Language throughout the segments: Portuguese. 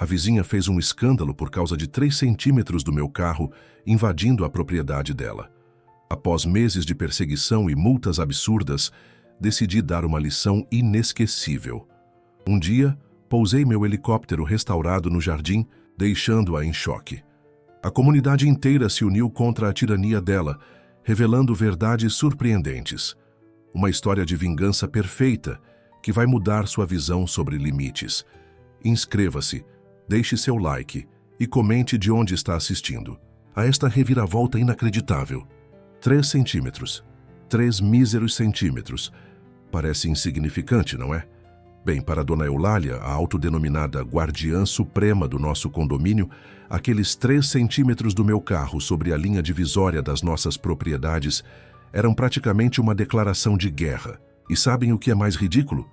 A vizinha fez um escândalo por causa de 3 centímetros do meu carro invadindo a propriedade dela. Após meses de perseguição e multas absurdas, decidi dar uma lição inesquecível. Um dia, pousei meu helicóptero restaurado no jardim, deixando-a em choque. A comunidade inteira se uniu contra a tirania dela, revelando verdades surpreendentes. Uma história de vingança perfeita, que vai mudar sua visão sobre limites. Inscreva-se, deixe seu like e comente de onde está assistindo a esta reviravolta inacreditável. 3 centímetros. 3 míseros centímetros. Parece insignificante, não é? Bem, para Dona Eulália, a autodenominada guardiã suprema do nosso condomínio, aqueles 3 centímetros do meu carro sobre a linha divisória das nossas propriedades eram praticamente uma declaração de guerra. E sabem o que é mais ridículo?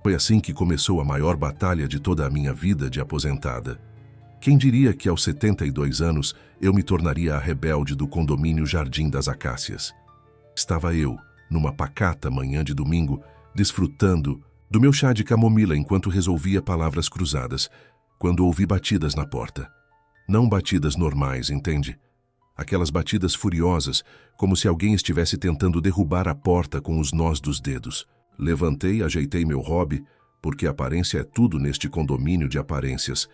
Foi assim que começou a maior batalha de toda a minha vida de aposentada. Quem diria que aos 72 anos eu me tornaria a rebelde do condomínio Jardim das Acácias? Estava eu, numa pacata manhã de domingo, desfrutando do meu chá de camomila enquanto resolvia palavras cruzadas, quando ouvi batidas na porta. Não batidas normais, entende? Aquelas batidas furiosas, como se alguém estivesse tentando derrubar a porta com os nós dos dedos. Levantei, ajeitei meu hobby, porque aparência é tudo neste condomínio de aparências,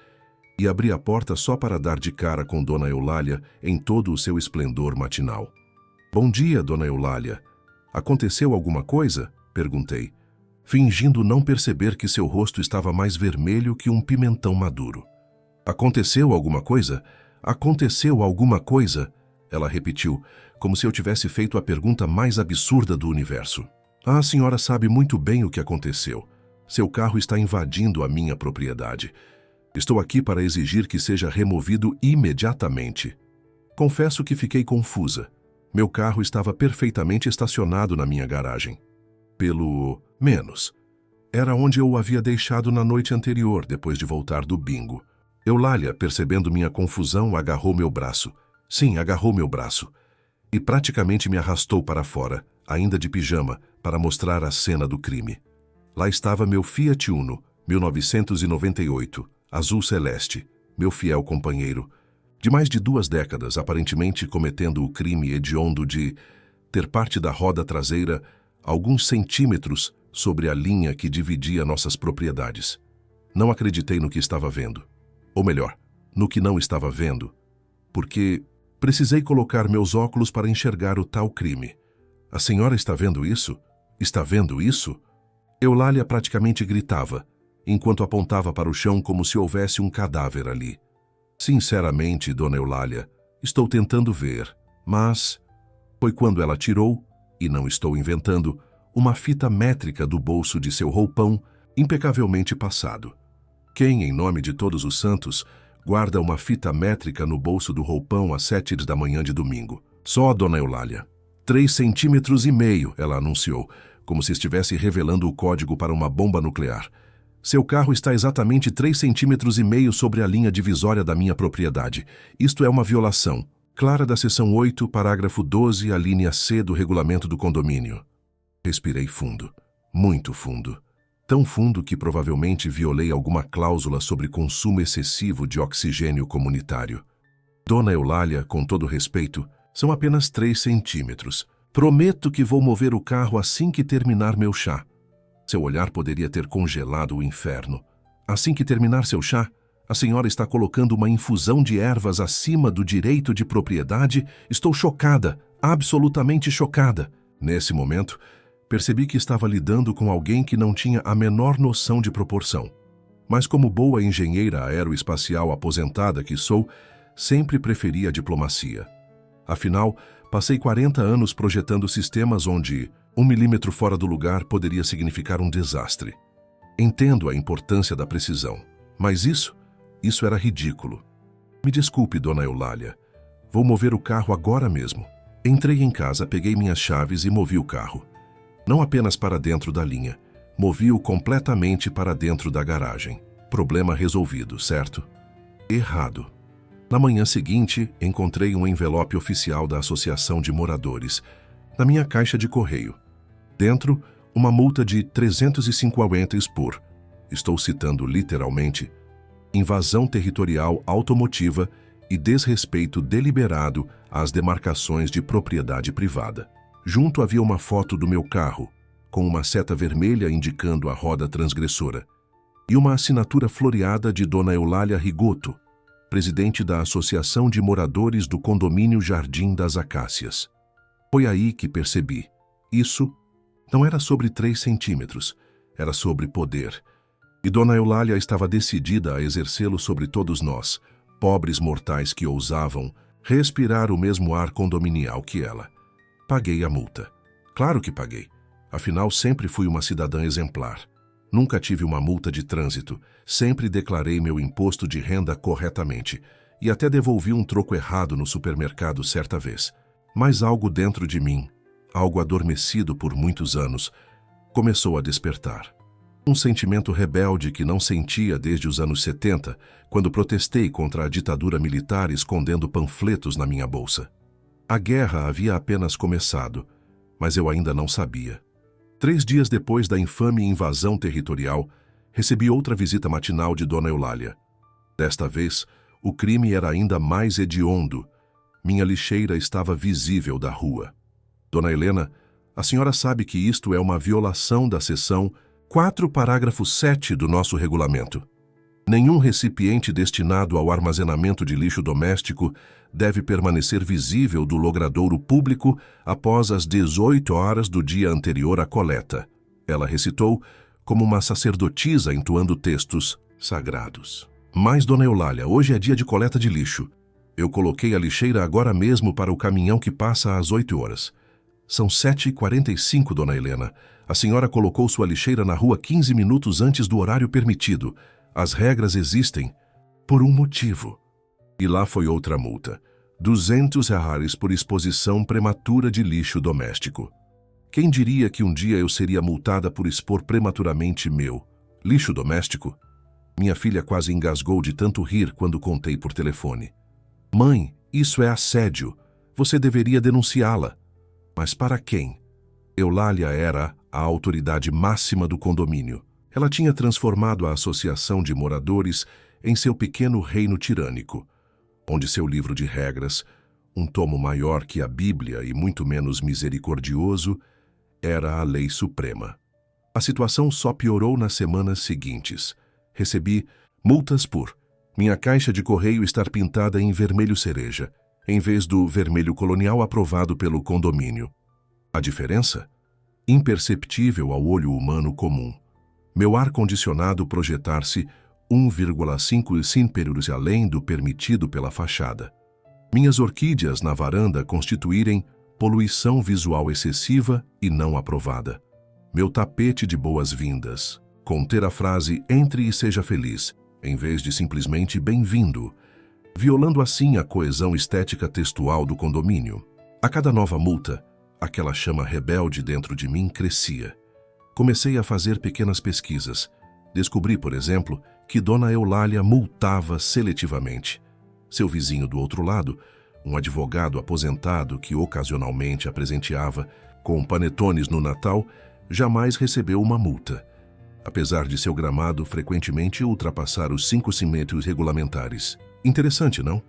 e abri a porta só para dar de cara com Dona Eulália em todo o seu esplendor matinal. "Bom dia, Dona Eulália. Aconteceu alguma coisa?" perguntei, fingindo não perceber que seu rosto estava mais vermelho que um pimentão maduro. "Aconteceu alguma coisa? Aconteceu alguma coisa?" Ela repetiu, como se eu tivesse feito a pergunta mais absurda do universo. "A senhora sabe muito bem o que aconteceu. Seu carro está invadindo a minha propriedade. Estou aqui para exigir que seja removido imediatamente." Confesso que fiquei confusa. Meu carro estava perfeitamente estacionado na minha garagem. Pelo menos, era onde eu o havia deixado na noite anterior, depois de voltar do bingo. Eulália, percebendo minha confusão, agarrou meu braço. Sim, agarrou meu braço. E praticamente me arrastou para fora, ainda de pijama, para mostrar a cena do crime. Lá estava meu Fiat Uno, 1998, azul celeste, meu fiel companheiro, de mais de 2 décadas, aparentemente cometendo o crime hediondo de ter parte da roda traseira alguns centímetros sobre a linha que dividia nossas propriedades. Não acreditei no que estava vendo. Ou melhor, no que não estava vendo, porque precisei colocar meus óculos para enxergar o tal crime. "A senhora está vendo isso? Está vendo isso?" Eulália praticamente gritava, enquanto apontava para o chão como se houvesse um cadáver ali. "Sinceramente, Dona Eulália, estou tentando ver, mas..." Foi quando ela tirou, e não estou inventando, uma fita métrica do bolso de seu roupão, impecavelmente passado. Quem, em nome de todos os santos, guarda uma fita métrica no bolso do roupão às 7 da manhã de domingo? Só a Dona Eulália. 3,5 centímetros, ela anunciou, como se estivesse revelando o código para uma bomba nuclear. "Seu carro está exatamente 3,5 centímetros sobre a linha divisória da minha propriedade. Isto é uma violação clara da seção 8, parágrafo 12, a linha C do regulamento do condomínio." Respirei fundo, muito fundo. Tão fundo que provavelmente violei alguma cláusula sobre consumo excessivo de oxigênio comunitário. "Dona Eulália, com todo respeito, são apenas 3 centímetros. Prometo que vou mover o carro assim que terminar meu chá." Seu olhar poderia ter congelado o inferno. "Assim que terminar seu chá, a senhora está colocando uma infusão de ervas acima do direito de propriedade? Estou chocada, absolutamente chocada." Nesse momento, percebi que estava lidando com alguém que não tinha a menor noção de proporção. Mas como boa engenheira aeroespacial aposentada que sou, sempre preferi a diplomacia. Afinal, passei 40 anos projetando sistemas onde 1 milímetro fora do lugar poderia significar um desastre. Entendo a importância da precisão, mas isso era ridículo. "Me desculpe, Dona Eulália. Vou mover o carro agora mesmo." Entrei em casa, peguei minhas chaves e movi o carro. Não apenas para dentro da linha, movi-o completamente para dentro da garagem. Problema resolvido, certo? Errado. Na manhã seguinte, encontrei um envelope oficial da Associação de Moradores na minha caixa de correio. Dentro, uma multa de 350 por, estou citando literalmente, invasão territorial automotiva e desrespeito deliberado às demarcações de propriedade privada. Junto havia uma foto do meu carro, com uma seta vermelha indicando a roda transgressora, e uma assinatura floreada de Dona Eulália Rigoto, presidente da Associação de Moradores do Condomínio Jardim das Acácias. Foi aí que percebi. Isso não era sobre 3 centímetros, era sobre poder. E Dona Eulália estava decidida a exercê-lo sobre todos nós, pobres mortais que ousavam respirar o mesmo ar condominial que ela. Paguei a multa. Claro que paguei. Afinal, sempre fui uma cidadã exemplar. Nunca tive uma multa de trânsito. Sempre declarei meu imposto de renda corretamente. E até devolvi um troco errado no supermercado certa vez. Mas algo dentro de mim, algo adormecido por muitos anos, começou a despertar. Um sentimento rebelde que não sentia desde os anos 70, quando protestei contra a ditadura militar escondendo panfletos na minha bolsa. A guerra havia apenas começado, mas eu ainda não sabia. 3 dias depois da infame invasão territorial, recebi outra visita matinal de Dona Eulália. Desta vez, o crime era ainda mais hediondo. Minha lixeira estava visível da rua. Dona Helena, a senhora sabe que isto é uma violação da seção 4, parágrafo 7 do nosso regulamento. Nenhum recipiente destinado ao armazenamento de lixo doméstico deve permanecer visível do logradouro público após as 18 horas do dia anterior à coleta. Ela recitou como uma sacerdotisa entoando textos sagrados. Mas, Dona Eulália, hoje é dia de coleta de lixo. Eu coloquei a lixeira agora mesmo para o caminhão que passa às 8 horas. São 7h45, Dona Helena. A senhora colocou sua lixeira na rua 15 minutos antes do horário permitido. As regras existem por um motivo. E lá foi outra multa. R$ 200 por exposição prematura de lixo doméstico. Quem diria que um dia eu seria multada por expor prematuramente meu lixo doméstico? Minha filha quase engasgou de tanto rir quando contei por telefone. Mãe, isso é assédio. Você deveria denunciá-la. Mas para quem? Eulália era a autoridade máxima do condomínio. Ela tinha transformado a associação de moradores em seu pequeno reino tirânico, onde seu livro de regras, um tomo maior que a Bíblia e muito menos misericordioso, era a lei suprema. A situação só piorou nas semanas seguintes. Recebi multas por minha caixa de correio estar pintada em vermelho cereja, em vez do vermelho colonial aprovado pelo condomínio. A diferença? Imperceptível ao olho humano comum. Meu ar-condicionado projetar-se 1,5 centímetros além do permitido pela fachada. Minhas orquídeas na varanda constituírem poluição visual excessiva e não aprovada. Meu tapete de boas-vindas conter a frase "entre e seja feliz", em vez de simplesmente "bem-vindo", violando assim a coesão estética textual do condomínio. A cada nova multa, aquela chama rebelde dentro de mim crescia. Comecei a fazer pequenas pesquisas. Descobri, por exemplo, que Dona Eulália multava seletivamente. Seu vizinho do outro lado, um advogado aposentado que ocasionalmente a presenteava com panetones no Natal, jamais recebeu uma multa, apesar de seu gramado frequentemente ultrapassar os 5 centímetros regulamentares. Interessante, não?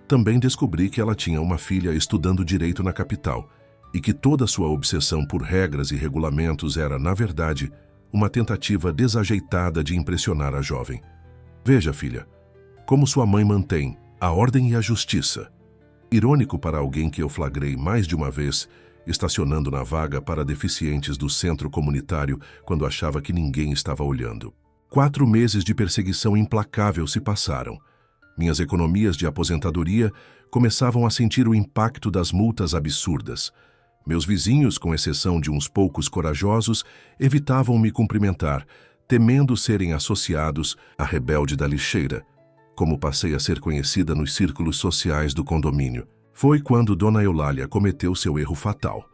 Também descobri que ela tinha uma filha estudando direito na capital e que toda sua obsessão por regras e regulamentos era, na verdade, uma tentativa desajeitada de impressionar a jovem. Veja, filha, como sua mãe mantém a ordem e a justiça. Irônico para alguém que eu flagrei mais de uma vez estacionando na vaga para deficientes do centro comunitário quando achava que ninguém estava olhando. 4 meses de perseguição implacável se passaram. Minhas economias de aposentadoria começavam a sentir o impacto das multas absurdas. Meus vizinhos, com exceção de uns poucos corajosos, evitavam me cumprimentar, temendo serem associados à rebelde da lixeira, como passei a ser conhecida nos círculos sociais do condomínio. Foi quando Dona Eulália cometeu seu erro fatal.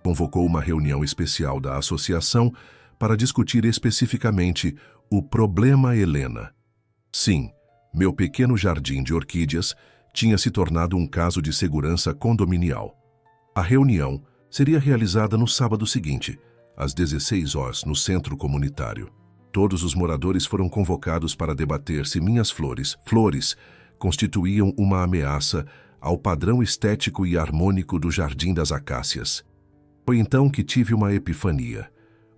Convocou uma reunião especial da associação para discutir especificamente o problema Helena. Sim, meu pequeno jardim de orquídeas tinha se tornado um caso de segurança condominial. A reunião seria realizada no sábado seguinte, às 16 horas, no centro comunitário. Todos os moradores foram convocados para debater se minhas flores, constituíam uma ameaça ao padrão estético e harmônico do Jardim das Acácias. Foi então que tive uma epifania,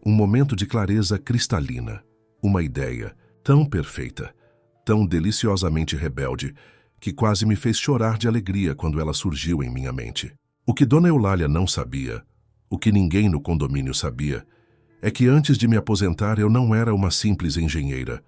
um momento de clareza cristalina, uma ideia tão perfeita, tão deliciosamente rebelde, que quase me fez chorar de alegria quando ela surgiu em minha mente. O que Dona Eulália não sabia, o que ninguém no condomínio sabia, é que antes de me aposentar eu não era uma simples engenheira.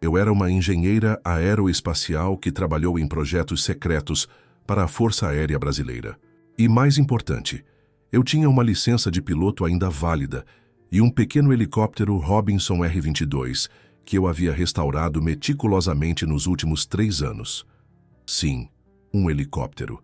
Eu era uma engenheira aeroespacial que trabalhou em projetos secretos para a Força Aérea Brasileira. E mais importante, eu tinha uma licença de piloto ainda válida e um pequeno helicóptero Robinson R-22 que eu havia restaurado meticulosamente nos últimos 3 anos. Sim, um helicóptero.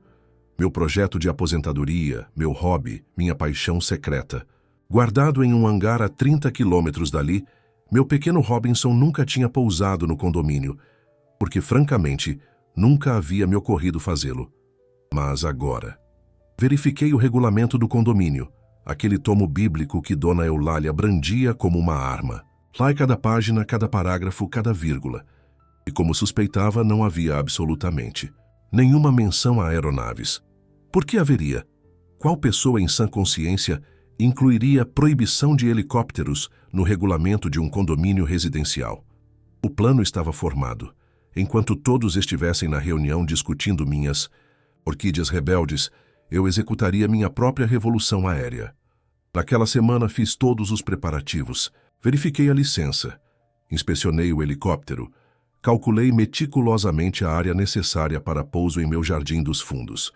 Meu projeto de aposentadoria, meu hobby, minha paixão secreta. Guardado em um hangar a 30 quilômetros dali, meu pequeno Robinson nunca tinha pousado no condomínio, porque, francamente, nunca havia me ocorrido fazê-lo. Mas agora... Verifiquei o regulamento do condomínio, aquele tomo bíblico que Dona Eulália brandia como uma arma. Lá cada página, cada parágrafo, cada vírgula. E como suspeitava, não havia absolutamente nenhuma menção a aeronaves. Por que haveria? Qual pessoa em sã consciência incluiria proibição de helicópteros no regulamento de um condomínio residencial? O plano estava formado. Enquanto todos estivessem na reunião discutindo minhas orquídeas rebeldes, eu executaria minha própria revolução aérea. Naquela semana fiz todos os preparativos, verifiquei a licença, inspecionei o helicóptero, calculei meticulosamente a área necessária para pouso em meu jardim dos fundos.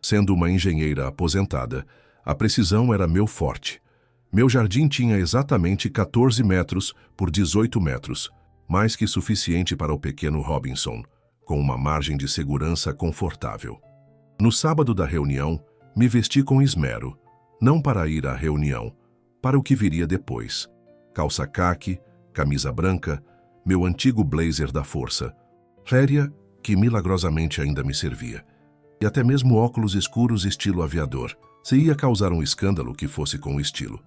Sendo uma engenheira aposentada, a precisão era meu forte. Meu jardim tinha exatamente 14 metros por 18 metros, mais que suficiente para o pequeno Robinson, com uma margem de segurança confortável. No sábado da reunião, me vesti com esmero, não para ir à reunião, para o que viria depois. Calça caque, camisa branca, meu antigo blazer da força, réria que milagrosamente ainda me servia, e até mesmo óculos escuros estilo aviador, se ia causar um escândalo que fosse com estilo.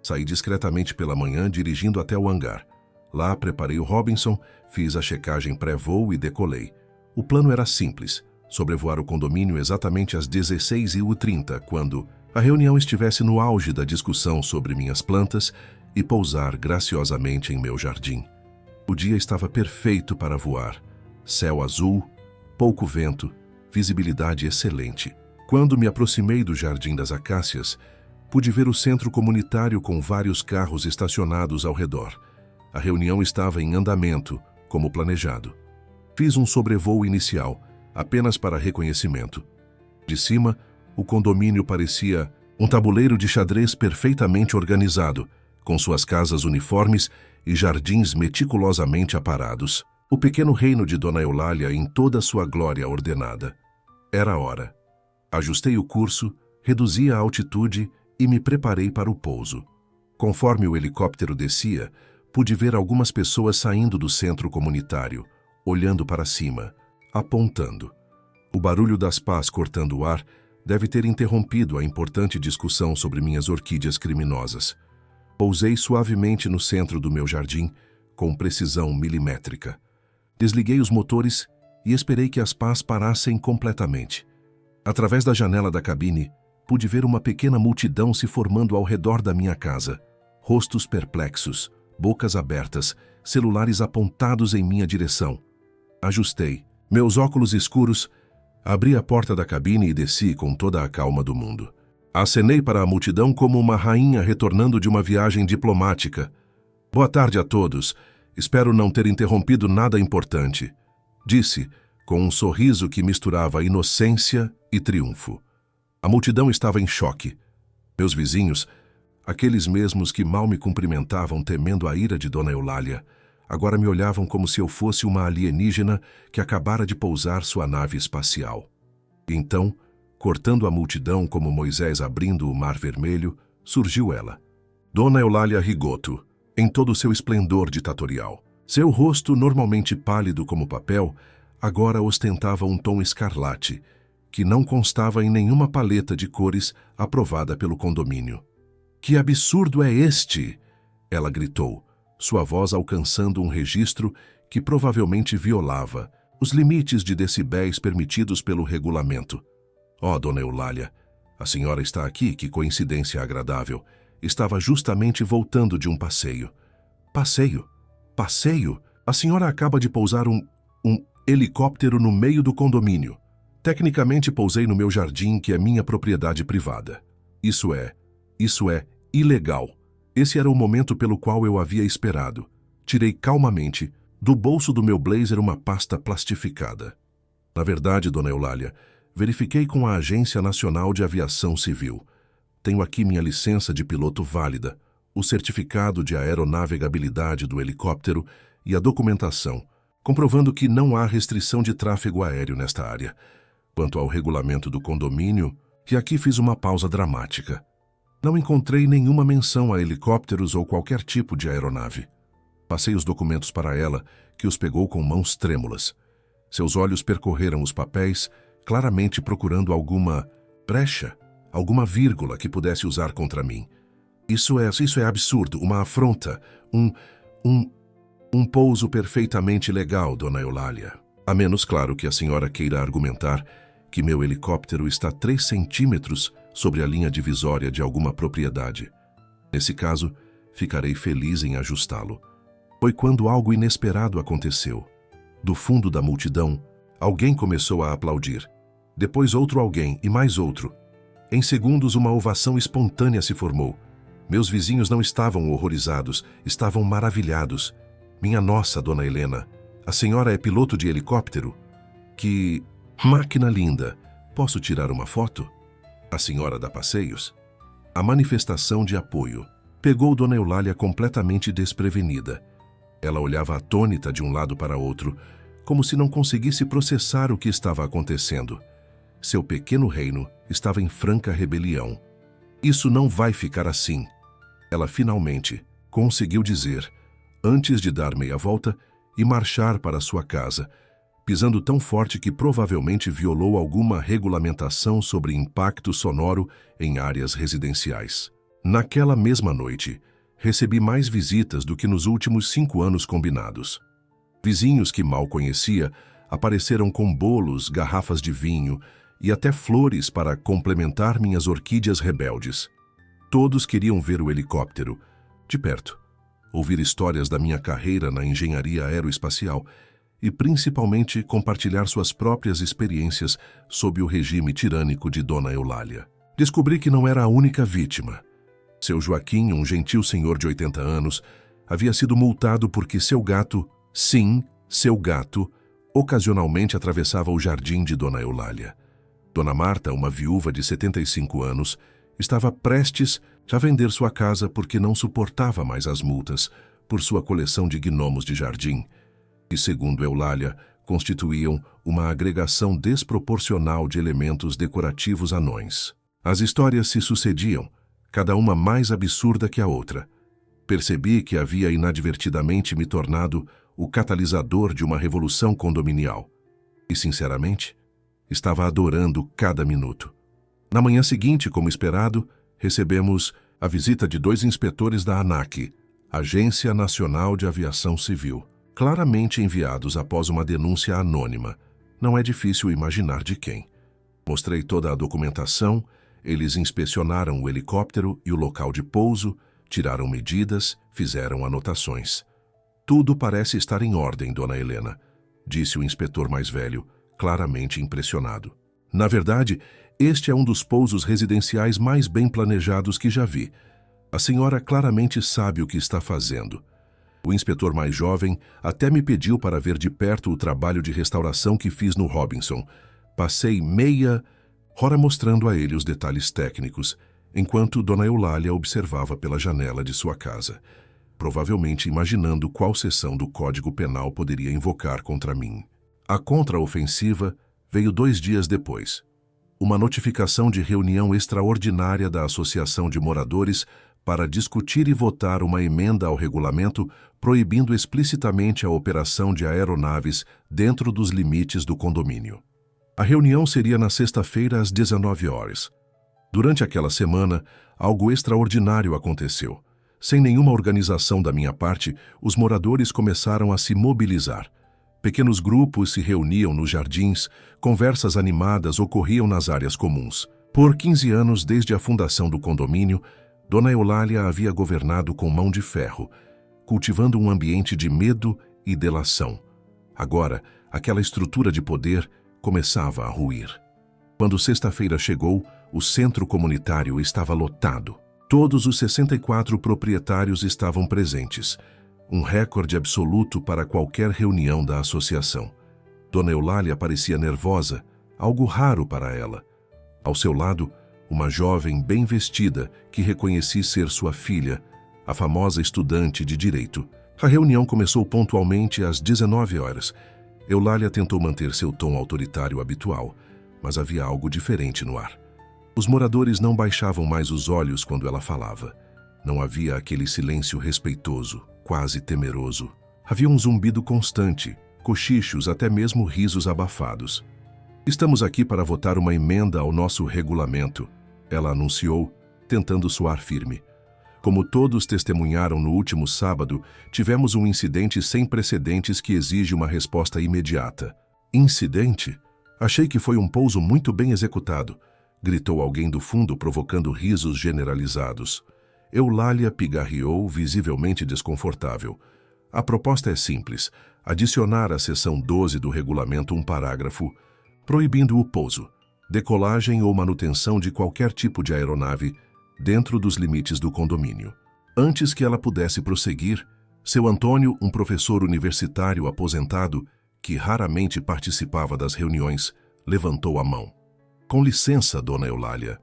Saí discretamente pela manhã dirigindo até o hangar. Lá preparei o Robinson, fiz a checagem pré-voo e decolei. O plano era simples, sobrevoar o condomínio exatamente às 16h30, quando a reunião estivesse no auge da discussão sobre minhas plantas, e pousar graciosamente em meu jardim. O dia estava perfeito para voar. Céu azul, pouco vento, visibilidade excelente. Quando me aproximei do Jardim das Acácias, pude ver o centro comunitário com vários carros estacionados ao redor. A reunião estava em andamento, como planejado. Fiz um sobrevoo inicial, apenas para reconhecimento. De cima, o condomínio parecia um tabuleiro de xadrez perfeitamente organizado, com suas casas uniformes e jardins meticulosamente aparados. O pequeno reino de Dona Eulália em toda sua glória ordenada. Era a hora. Ajustei o curso, reduzi a altitude e me preparei para o pouso. Conforme o helicóptero descia, pude ver algumas pessoas saindo do centro comunitário, olhando para cima, apontando. O barulho das pás cortando o ar deve ter interrompido a importante discussão sobre minhas orquídeas criminosas. Pousei suavemente no centro do meu jardim, com precisão milimétrica. Desliguei os motores e esperei que as pás parassem completamente. Através da janela da cabine, pude ver uma pequena multidão se formando ao redor da minha casa. Rostos perplexos, bocas abertas, celulares apontados em minha direção. Ajustei meus óculos escuros, abri a porta da cabine e desci com toda a calma do mundo. Acenei para a multidão como uma rainha retornando de uma viagem diplomática. Boa tarde a todos. Espero não ter interrompido nada importante, disse, com um sorriso que misturava inocência e triunfo. A multidão estava em choque. Meus vizinhos, aqueles mesmos que mal me cumprimentavam temendo a ira de Dona Eulália, agora me olhavam como se eu fosse uma alienígena que acabara de pousar sua nave espacial. Então, cortando a multidão como Moisés abrindo o Mar Vermelho, surgiu ela. Dona Eulália Rigoto, em todo o seu esplendor ditatorial. Seu rosto, normalmente pálido como papel, agora ostentava um tom escarlate, que não constava em nenhuma paleta de cores aprovada pelo condomínio. "Que absurdo é este?" ela gritou, sua voz alcançando um registro que provavelmente violava os limites de decibéis permitidos pelo regulamento. "Oh, Dona Eulália, a senhora está aqui, que coincidência agradável. Estava justamente voltando de um passeio." "Passeio? Passeio? A senhora acaba de pousar um helicóptero no meio do condomínio. Tecnicamente pousei no meu jardim, que é minha propriedade privada. Isso é ilegal." Esse era o momento pelo qual eu havia esperado. Tirei calmamente do bolso do meu blazer uma pasta plastificada. "Na verdade, Dona Eulália, verifiquei com a Agência Nacional de Aviação Civil. Tenho aqui minha licença de piloto válida, o certificado de aeronavegabilidade do helicóptero e a documentação, comprovando que não há restrição de tráfego aéreo nesta área. Quanto ao regulamento do condomínio", e aqui fiz uma pausa dramática, "não encontrei nenhuma menção a helicópteros ou qualquer tipo de aeronave." Passei os documentos para ela, que os pegou com mãos trêmulas. Seus olhos percorreram os papéis, claramente procurando alguma brecha, alguma vírgula que pudesse usar contra mim. Isso é absurdo, uma afronta, um pouso perfeitamente legal, Dona Eulália. A menos, claro, que a senhora queira argumentar que meu helicóptero está 3 centímetros sobre a linha divisória de alguma propriedade. Nesse caso, ficarei feliz em ajustá-lo. Foi quando algo inesperado aconteceu. Do fundo da multidão, alguém começou a aplaudir. Depois outro alguém e mais outro. Em segundos, uma ovação espontânea se formou. Meus vizinhos não estavam horrorizados, estavam maravilhados. "Minha nossa, Dona Helena, a senhora é piloto de helicóptero? Que máquina linda! Posso tirar uma foto? A senhora dá passeios?" A manifestação de apoio pegou Dona Eulália completamente desprevenida. Ela olhava atônita de um lado para outro, como se não conseguisse processar o que estava acontecendo. Seu pequeno reino estava em franca rebelião. "Isso não vai ficar assim," ela finalmente conseguiu dizer, antes de dar meia volta e marchar para sua casa, pisando tão forte que provavelmente violou alguma regulamentação sobre impacto sonoro em áreas residenciais. Naquela mesma noite, recebi mais visitas do que nos últimos 5 anos combinados. Vizinhos que mal conhecia apareceram com bolos, garrafas de vinho e até flores para complementar minhas orquídeas rebeldes. Todos queriam ver o helicóptero, de perto, ouvir histórias da minha carreira na engenharia aeroespacial e principalmente compartilhar suas próprias experiências sob o regime tirânico de Dona Eulália. Descobri que não era a única vítima. Seu Joaquim, um gentil senhor de 80 anos, havia sido multado porque seu gato, sim, seu gato, ocasionalmente atravessava o jardim de Dona Eulália. Dona Marta, uma viúva de 75 anos, estava prestes a vender sua casa porque não suportava mais as multas por sua coleção de gnomos de jardim, que, segundo Eulália, constituíam uma agregação desproporcional de elementos decorativos anões. As histórias se sucediam, cada uma mais absurda que a outra. Percebi que havia inadvertidamente me tornado o catalisador de uma revolução condominial. E, sinceramente, estava adorando cada minuto. Na manhã seguinte, como esperado, recebemos a visita de 2 inspetores da ANAC, Agência Nacional de Aviação Civil, claramente enviados após uma denúncia anônima. Não é difícil imaginar de quem. Mostrei toda a documentação. Eles inspecionaram o helicóptero e o local de pouso, tiraram medidas, fizeram anotações. "Tudo parece estar em ordem, Dona Helena", disse o inspetor mais velho, claramente impressionado. "Na verdade, este é um dos pousos residenciais mais bem planejados que já vi. A senhora claramente sabe o que está fazendo." O inspetor mais jovem até me pediu para ver de perto o trabalho de restauração que fiz no Robinson. Passei meia hora mostrando a ele os detalhes técnicos, enquanto Dona Eulália observava pela janela de sua casa, provavelmente imaginando qual seção do Código Penal poderia invocar contra mim. A contraofensiva veio 2 dias depois. Uma notificação de reunião extraordinária da Associação de Moradores para discutir e votar uma emenda ao regulamento proibindo explicitamente a operação de aeronaves dentro dos limites do condomínio. A reunião seria na sexta-feira às 19 horas. Durante aquela semana, algo extraordinário aconteceu. Sem nenhuma organização da minha parte, os moradores começaram a se mobilizar. Pequenos grupos se reuniam nos jardins, conversas animadas ocorriam nas áreas comuns. Por 15 anos, desde a fundação do condomínio, Dona Eulália havia governado com mão de ferro, cultivando um ambiente de medo e delação. Agora, aquela estrutura de poder começava a ruir. Quando sexta-feira chegou, o centro comunitário estava lotado. Todos os 64 proprietários estavam presentes, um recorde absoluto para qualquer reunião da associação. Dona Eulália parecia nervosa, algo raro para ela. Ao seu lado, uma jovem bem vestida que reconheci ser sua filha, a famosa estudante de direito. A reunião começou pontualmente às 19 horas. Eulália tentou manter seu tom autoritário habitual, mas havia algo diferente no ar. Os moradores não baixavam mais os olhos quando ela falava. Não havia aquele silêncio respeitoso, quase temeroso. Havia um zumbido constante, cochichos, até mesmo risos abafados. Estamos aqui para votar uma emenda ao nosso regulamento, ela anunciou, tentando soar firme. Como todos testemunharam no último sábado, tivemos um incidente sem precedentes que exige uma resposta imediata. Incidente? Achei que foi um pouso muito bem executado, gritou alguém do fundo, provocando risos generalizados. Eulália pigarreou, visivelmente desconfortável. A proposta é simples, adicionar à seção 12 do regulamento um parágrafo proibindo o pouso, decolagem ou manutenção de qualquer tipo de aeronave dentro dos limites do condomínio. Antes que ela pudesse prosseguir, seu Antônio, um professor universitário aposentado que raramente participava das reuniões, levantou a mão. Com licença, Dona Eulália.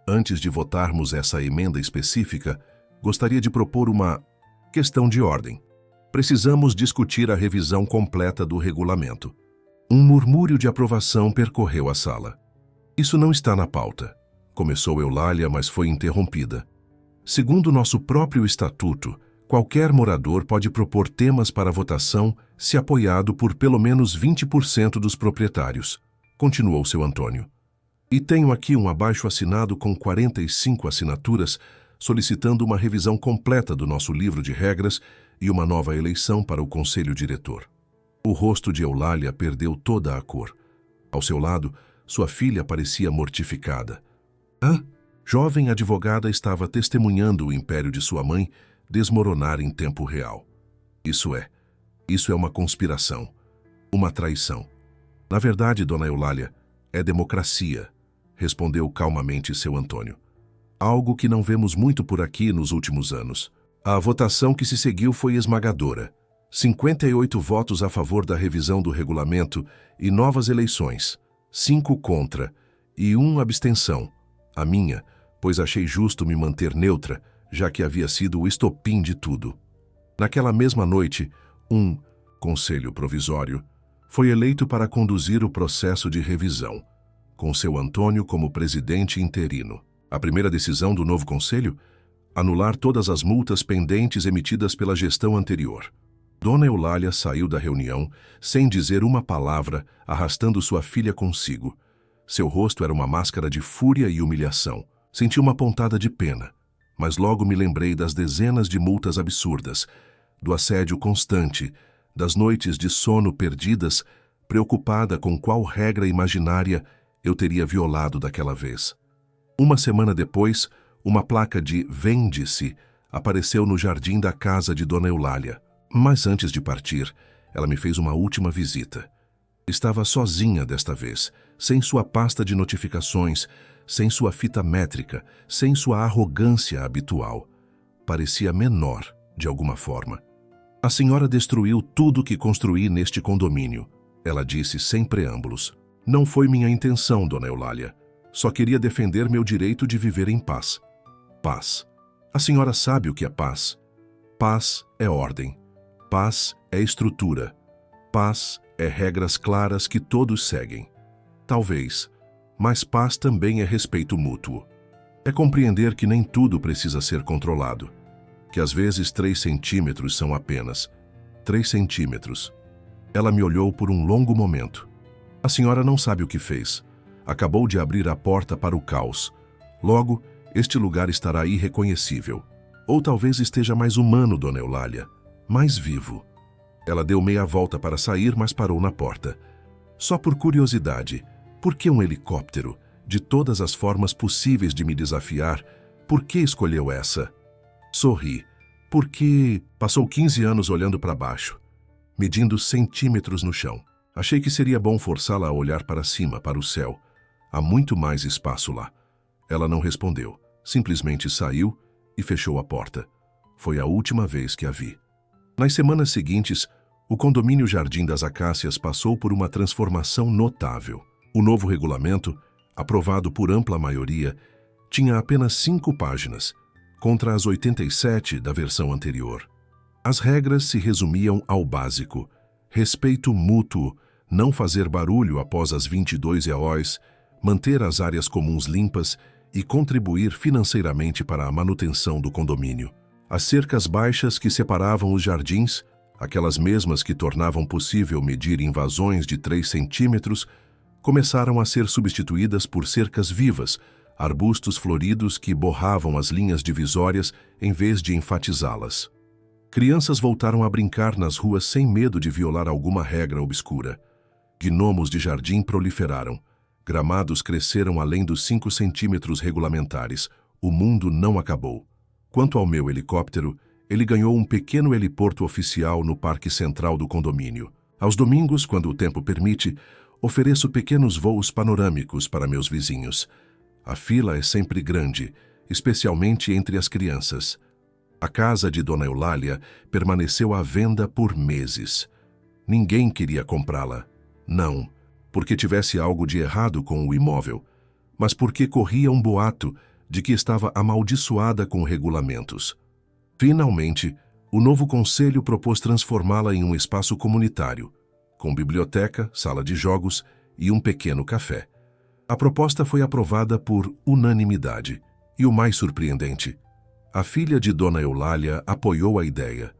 Antes de votarmos essa emenda específica, gostaria de propor uma questão de ordem. Precisamos discutir a revisão completa do regulamento. Um murmúrio de aprovação percorreu a sala. Isso não está na pauta. Começou Eulália, mas foi interrompida. Segundo nosso próprio estatuto, qualquer morador pode propor temas para votação se apoiado por pelo menos 20% dos proprietários, continuou seu Antônio. E tenho aqui um abaixo-assinado com 45 assinaturas solicitando uma revisão completa do nosso livro de regras e uma nova eleição para o conselho diretor. O rosto de Eulália perdeu toda a cor. Ao seu lado, sua filha parecia mortificada. A jovem advogada estava testemunhando o império de sua mãe desmoronar em tempo real. Isso é uma conspiração, uma traição. Na verdade, Dona Eulália, é democracia, respondeu calmamente seu Antônio. Algo que não vemos muito por aqui nos últimos anos. A votação que se seguiu foi esmagadora. 58 votos a favor da revisão do regulamento e novas eleições, 5 contra e 1 abstenção. A minha, pois achei justo me manter neutra, já que havia sido o estopim de tudo. Naquela mesma noite, um conselho provisório foi eleito para conduzir o processo de revisão, com seu Antônio como presidente interino. A primeira decisão do novo conselho? Anular todas as multas pendentes emitidas pela gestão anterior. Dona Eulália saiu da reunião sem dizer uma palavra, arrastando sua filha consigo. Seu rosto era uma máscara de fúria e humilhação. Senti uma pontada de pena, mas logo me lembrei das dezenas de multas absurdas, do assédio constante, das noites de sono perdidas, preocupada com qual regra imaginária eu teria violado daquela vez. Uma semana depois, uma placa de "Vende-se" apareceu no jardim da casa de Dona Eulália. Mas antes de partir, ela me fez uma última visita. Estava sozinha desta vez, sem sua pasta de notificações, sem sua fita métrica, sem sua arrogância habitual. Parecia menor, de alguma forma. A senhora destruiu tudo que construí neste condomínio, ela disse sem preâmbulos. Não foi minha intenção, Dona Eulália. Só queria defender meu direito de viver em paz. Paz. A senhora sabe o que é paz. Paz é ordem. Paz é estrutura. Paz é regras claras que todos seguem. Talvez, mas paz também é respeito mútuo. É compreender que nem tudo precisa ser controlado. Que às vezes 3 centímetros são apenas 3 centímetros. Ela me olhou por um longo momento. A senhora não sabe o que fez. Acabou de abrir a porta para o caos. Logo, este lugar estará irreconhecível. Ou talvez esteja mais humano, Dona Eulália, mais vivo. Ela deu meia volta para sair, mas parou na porta. Só por curiosidade, por que um helicóptero? De todas as formas possíveis de me desafiar, por que escolheu essa? Sorri, porque passou 15 anos olhando para baixo, medindo centímetros no chão. Achei que seria bom forçá-la a olhar para cima, para o céu. Há muito mais espaço lá. Ela não respondeu, simplesmente saiu e fechou a porta. Foi a última vez que a vi. Nas semanas seguintes, o condomínio Jardim das Acácias passou por uma transformação notável. O novo regulamento, aprovado por ampla maioria, tinha apenas 5 páginas, contra as 87 da versão anterior. As regras se resumiam ao básico: respeito mútuo, não fazer barulho após as 22 EOs, manter as áreas comuns limpas e contribuir financeiramente para a manutenção do condomínio. As cercas baixas que separavam os jardins, aquelas mesmas que tornavam possível medir invasões de 3 centímetros, começaram a ser substituídas por cercas vivas, arbustos floridos que borravam as linhas divisórias em vez de enfatizá-las. Crianças voltaram a brincar nas ruas sem medo de violar alguma regra obscura. Gnomos de jardim proliferaram. Gramados cresceram além dos 5 centímetros regulamentares. O mundo não acabou. Quanto ao meu helicóptero, ele ganhou um pequeno heliporto oficial no parque central do condomínio. Aos domingos, quando o tempo permite, ofereço pequenos voos panorâmicos para meus vizinhos. A fila é sempre grande, especialmente entre as crianças. A casa de Dona Eulália permaneceu à venda por meses. Ninguém queria comprá-la. Não, porque tivesse algo de errado com o imóvel, mas porque corria um boato de que estava amaldiçoada com regulamentos. Finalmente, o novo conselho propôs transformá-la em um espaço comunitário, com biblioteca, sala de jogos e um pequeno café. A proposta foi aprovada por unanimidade. E o mais surpreendente, a filha de Dona Eulália apoiou a ideia.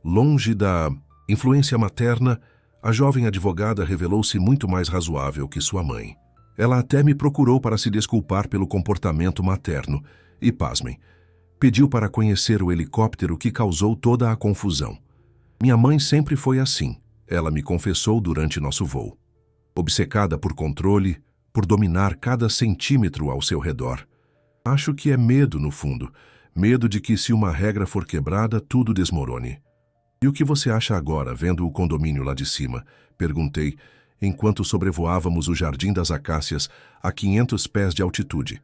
Longe da influência materna, a jovem advogada revelou-se muito mais razoável que sua mãe. Ela até me procurou para se desculpar pelo comportamento materno e, pasmem, pediu para conhecer o helicóptero que causou toda a confusão. Minha mãe sempre foi assim, ela me confessou durante nosso voo. Obcecada por controle, por dominar cada centímetro ao seu redor. Acho que é medo, no fundo. Medo de que, se uma regra for quebrada, tudo desmorone. E o que você acha agora, vendo o condomínio lá de cima? Perguntei, enquanto sobrevoávamos o Jardim das Acácias a 500 pés de altitude.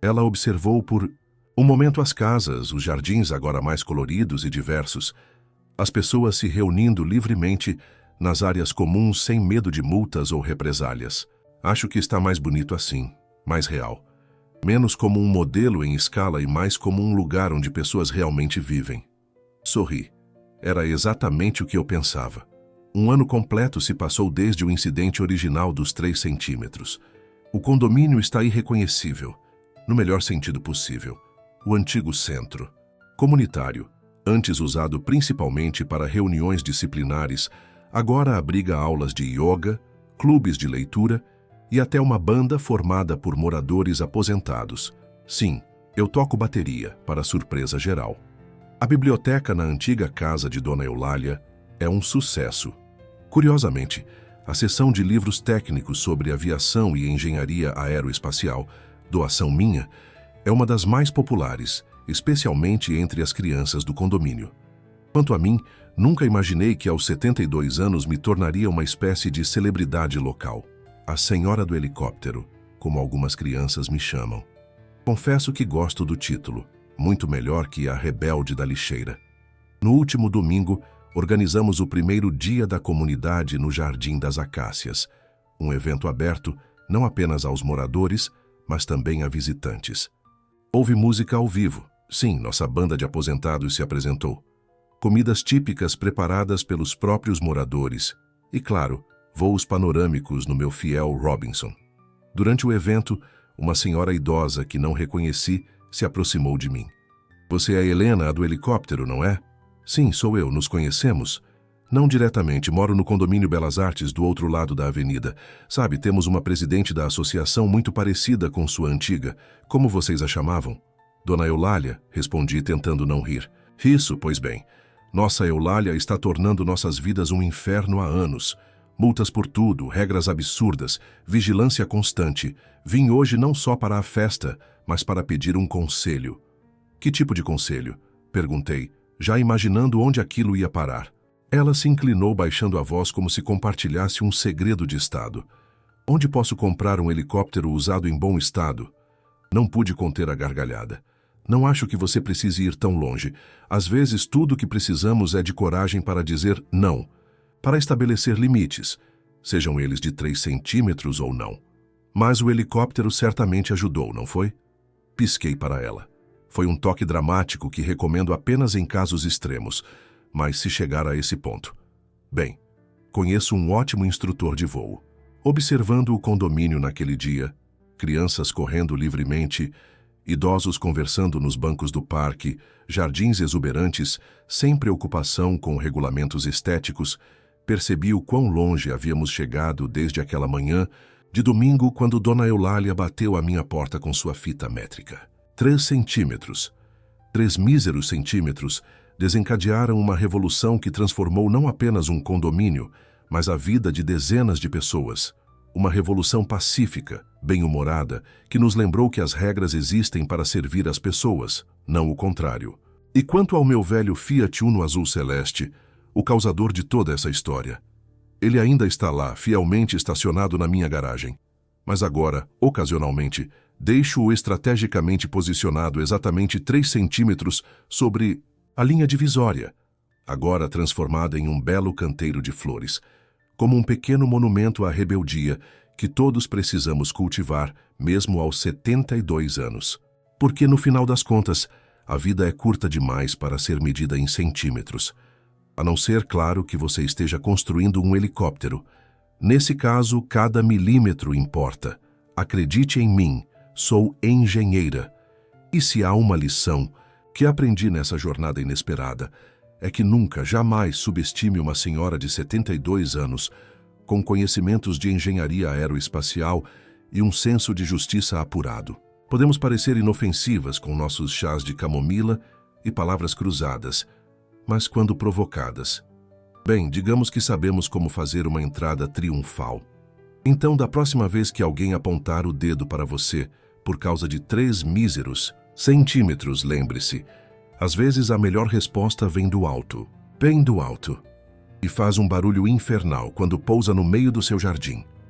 Ela observou por um momento as casas, os jardins agora mais coloridos e diversos, as pessoas se reunindo livremente nas áreas comuns sem medo de multas ou represálias. Acho que está mais bonito assim, mais real. Menos como um modelo em escala e mais como um lugar onde pessoas realmente vivem. Sorri. Era exatamente o que eu pensava. Um ano completo se passou desde o incidente original dos 3 centímetros. O condomínio está irreconhecível, no melhor sentido possível. O antigo centro, comunitário, antes usado principalmente para reuniões disciplinares, agora abriga aulas de yoga, clubes de leitura e até uma banda formada por moradores aposentados. Sim, eu toco bateria, para surpresa geral. A biblioteca na antiga casa de Dona Eulália é um sucesso. Curiosamente, a seção de livros técnicos sobre aviação e engenharia aeroespacial, doação minha, é uma das mais populares, especialmente entre as crianças do condomínio. Quanto a mim, nunca imaginei que aos 72 anos me tornaria uma espécie de celebridade local. A Senhora do Helicóptero, como algumas crianças me chamam. Confesso que gosto do título, muito melhor que a Rebelde da Lixeira. No último domingo, organizamos o primeiro dia da comunidade no Jardim das Acácias, um evento aberto não apenas aos moradores, mas também a visitantes. Houve música ao vivo, sim, nossa banda de aposentados se apresentou. Comidas típicas preparadas pelos próprios moradores e, claro, voos panorâmicos no meu fiel Robinson. Durante o evento, uma senhora idosa que não reconheci se aproximou de mim. Você é Helena, a do helicóptero, não é? Sim, sou eu, nos conhecemos? Não diretamente, moro no condomínio Belas Artes, do outro lado da avenida. Sabe, temos uma presidente da associação muito parecida com sua antiga. Como vocês a chamavam? Dona Eulália, respondi tentando não rir. Isso, pois bem. Nossa Eulália está tornando nossas vidas um inferno há anos. Multas por tudo, regras absurdas, vigilância constante. Vim hoje não só para a festa, mas para pedir um conselho. Que tipo de conselho? Perguntei, já imaginando onde aquilo ia parar. Ela se inclinou baixando a voz como se compartilhasse um segredo de estado. Onde posso comprar um helicóptero usado em bom estado? Não pude conter a gargalhada. Não acho que você precise ir tão longe. Às vezes tudo o que precisamos é de coragem para dizer não. Para estabelecer limites, sejam eles de 3 centímetros ou não. Mas o helicóptero certamente ajudou, não foi? Pisquei para ela. Foi um toque dramático que recomendo apenas em casos extremos, mas se chegar a esse ponto. Bem, conheço um ótimo instrutor de voo. Observando o condomínio naquele dia, crianças correndo livremente, idosos conversando nos bancos do parque, jardins exuberantes, sem preocupação com regulamentos estéticos, percebi o quão longe havíamos chegado desde aquela manhã de domingo quando Dona Eulália bateu à minha porta com sua fita métrica. 3 centímetros. 3 míseros centímetros desencadearam uma revolução que transformou não apenas um condomínio, mas a vida de dezenas de pessoas. Uma revolução pacífica, bem-humorada, que nos lembrou que as regras existem para servir as pessoas, não o contrário. E quanto ao meu velho Fiat Uno azul celeste, o causador de toda essa história. Ele ainda está lá, fielmente estacionado na minha garagem. Mas agora, ocasionalmente, deixo-o estrategicamente posicionado exatamente 3 centímetros sobre a linha divisória, agora transformada em um belo canteiro de flores, como um pequeno monumento à rebeldia que todos precisamos cultivar, mesmo aos 72 anos. Porque, no final das contas, a vida é curta demais para ser medida em centímetros. A não ser, claro, que você esteja construindo um helicóptero. Nesse caso, cada milímetro importa. Acredite em mim, sou engenheira. E se há uma lição que aprendi nessa jornada inesperada, é que nunca, jamais subestime uma senhora de 72 anos com conhecimentos de engenharia aeroespacial e um senso de justiça apurado. Podemos parecer inofensivas com nossos chás de camomila e palavras cruzadas, mas quando provocadas. Bem, digamos que sabemos como fazer uma entrada triunfal. Então, da próxima vez que alguém apontar o dedo para você por causa de 3 míseros centímetros, lembre-se, às vezes a melhor resposta vem do alto, bem do alto, e faz um barulho infernal quando pousa no meio do seu jardim.